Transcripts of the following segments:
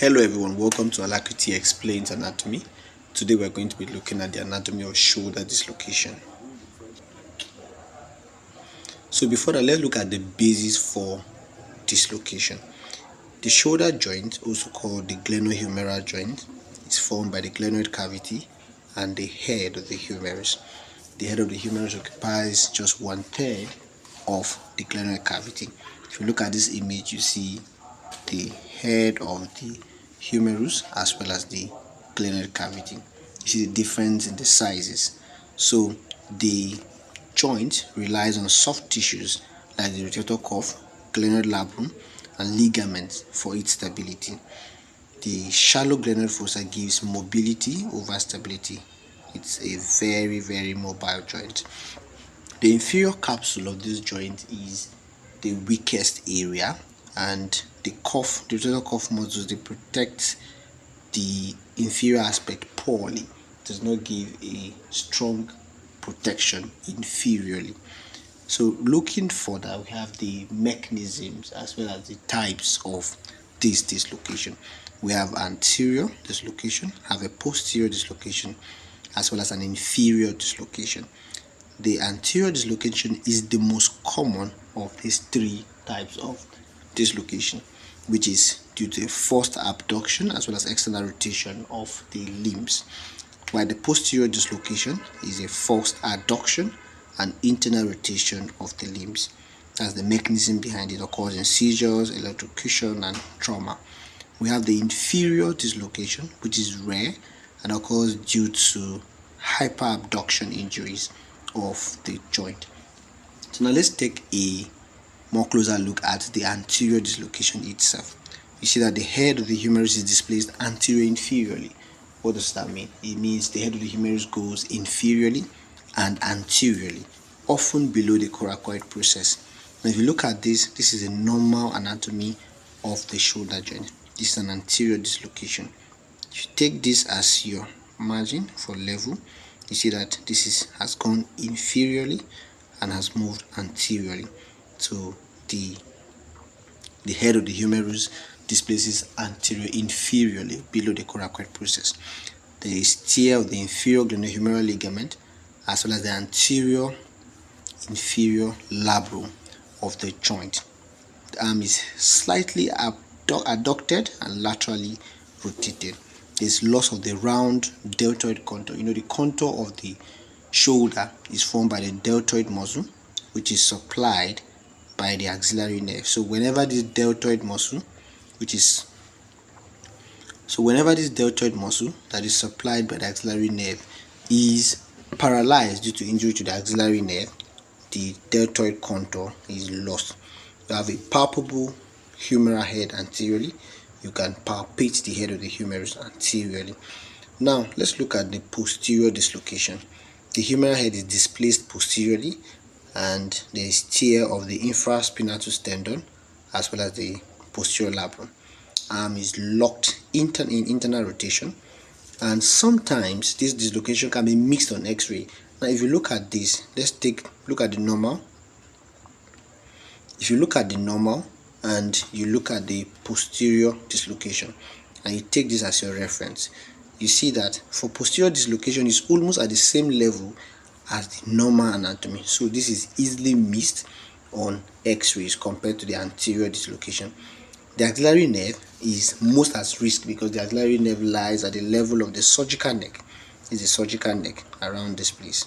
Hello everyone, welcome to Alacrity Explains Anatomy. Today we're going to be looking at the anatomy of shoulder dislocation. So before that, let's look at the basis for dislocation. The shoulder joint, also called the glenohumeral joint, is formed by the glenoid cavity and the head of the humerus. The head of the humerus occupies just 1/3 of the glenoid cavity. If you look at this image, you see the head of the humerus as well as the glenoid cavity. You see the difference in the sizes. So the joint relies on soft tissues like the rotator cuff, glenoid labrum, and ligaments for its stability. The shallow glenoid fossa gives mobility over stability. It's a very mobile joint. The inferior capsule of this joint is the weakest area, and the rotator cuff muscles, they protect the inferior aspect poorly. It does not give a strong protection inferiorly. So looking further, we have the mechanisms as well as the types of this dislocation. We have anterior dislocation, have a posterior dislocation, as well as an inferior dislocation. The anterior dislocation is the most common of these three types of dislocation, which is due to a forced abduction as well as external rotation of the limbs, while the posterior dislocation is a forced adduction and internal rotation of the limbs. That's the mechanism behind it. Occurs in seizures, electrocution, and trauma. We have the inferior dislocation, which is rare and occurs due to hyperabduction injuries of the joint. So now let's take a more closer look at the anterior dislocation itself. You see that the head of the humerus is displaced anterior inferiorly. What does that mean? It means the head of the humerus goes inferiorly and anteriorly, often below the coracoid process. Now if you look at this is a normal anatomy of the shoulder joint. This is an anterior dislocation. If you take this as your margin for level, you see that this has gone inferiorly and has moved anteriorly. So the head of the humerus displaces anterior inferiorly below the coracoid process. There is tear of the inferior glenohumeral ligament as well as the anterior inferior labrum of the joint. The arm is slightly adducted and laterally rotated. There's loss of the round deltoid contour. You know, the contour of the shoulder is formed by the deltoid muscle, which is supplied by the axillary nerve. So whenever this deltoid muscle that is supplied by the axillary nerve is paralyzed due to injury to the axillary nerve, the deltoid contour is lost. You have a palpable humeral head anteriorly. You can palpate the head of the humerus anteriorly. Now let's look at the posterior dislocation. The humeral head is displaced posteriorly, and there is tear of the infraspinatus tendon as well as the posterior labrum. Arm is locked in internal rotation, and sometimes this dislocation can be mixed on X-ray. Now if you look at this, let's look at the normal. If you look at the normal and you look at the posterior dislocation and you take this as your reference, you see that for posterior dislocation is almost at the same level as the normal anatomy. So this is easily missed on X-rays compared to the anterior dislocation. The axillary nerve is most at risk because the axillary nerve lies at the level of the surgical neck. It's the surgical neck around this place.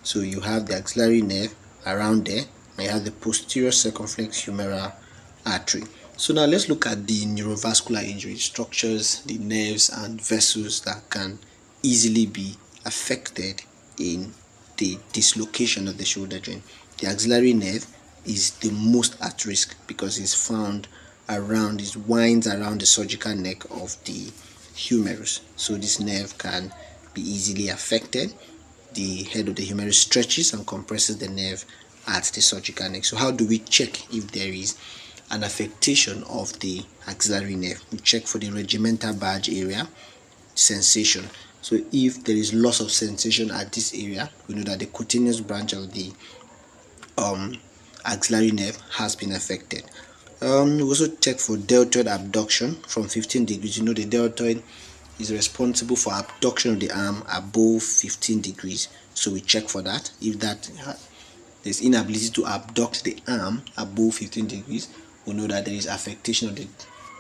So you have the axillary nerve around there, and you have the posterior circumflex humeral artery. So now let's look at the neurovascular injury structures, the nerves and vessels that can easily be affected in the dislocation of the shoulder joint. The axillary nerve is the most at risk because it's found around, it winds around the surgical neck of the humerus. So this nerve can be easily affected. The head of the humerus stretches and compresses the nerve at the surgical neck. So how do we check if there is an affectation of the axillary nerve? We check for the regimental badge area sensation. So if there is loss of sensation at this area, we know that the cutaneous branch of the axillary nerve has been affected. We also check for deltoid abduction from 15 degrees. You know, the deltoid is responsible for abduction of the arm above 15 degrees. So we check for that. If that there's inability to abduct the arm above 15 degrees, we know that there is affectation of the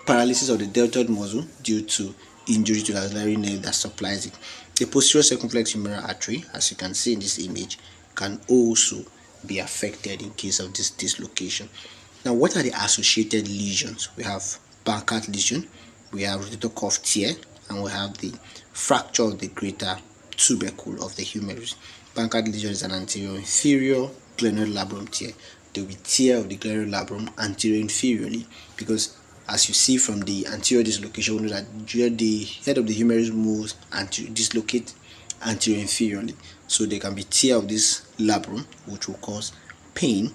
paralysis of the deltoid muscle due to injury to the axillary nerve that supplies it. The posterior circumflex humeral artery, as you can see in this image, can also be affected in case of this dislocation. Now, what are the associated lesions? We have Bankart lesion, we have rotator cuff tear, and we have the fracture of the greater tubercle of the humerus. Bankart lesion is an anterior inferior glenoid labrum tear. There will be tear of the glenoid labrum anterior inferiorly, because as you see from the anterior dislocation, we know that the head of the humerus moves and dislocate anterior inferiorly. So there can be tear of this labrum, which will cause pain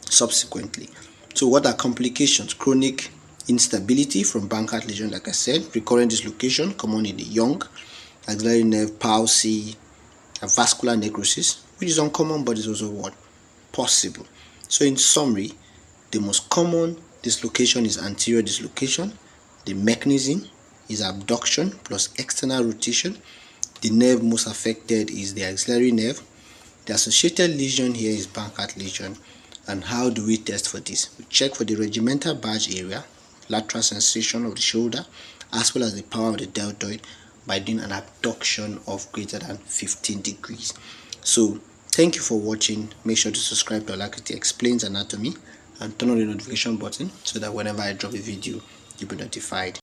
subsequently. So what are complications? Chronic instability from Bankart lesion, like I said, recurrent dislocation, common in the young, axillary nerve palsy, vascular necrosis, which is uncommon but is also what? Possible. So in summary, the most common dislocation is anterior dislocation. The mechanism is abduction plus external rotation. The nerve most affected is the axillary nerve. The associated lesion here is Bankart lesion. And how do we test for this? We check for the regimental badge area, lateral sensation of the shoulder, as well as the power of the deltoid by doing an abduction of greater than 15 degrees. So thank you for watching. Make sure to subscribe to Alacrity Explains Anatomy and turn on the notification button so that whenever I drop a video, you'll be notified.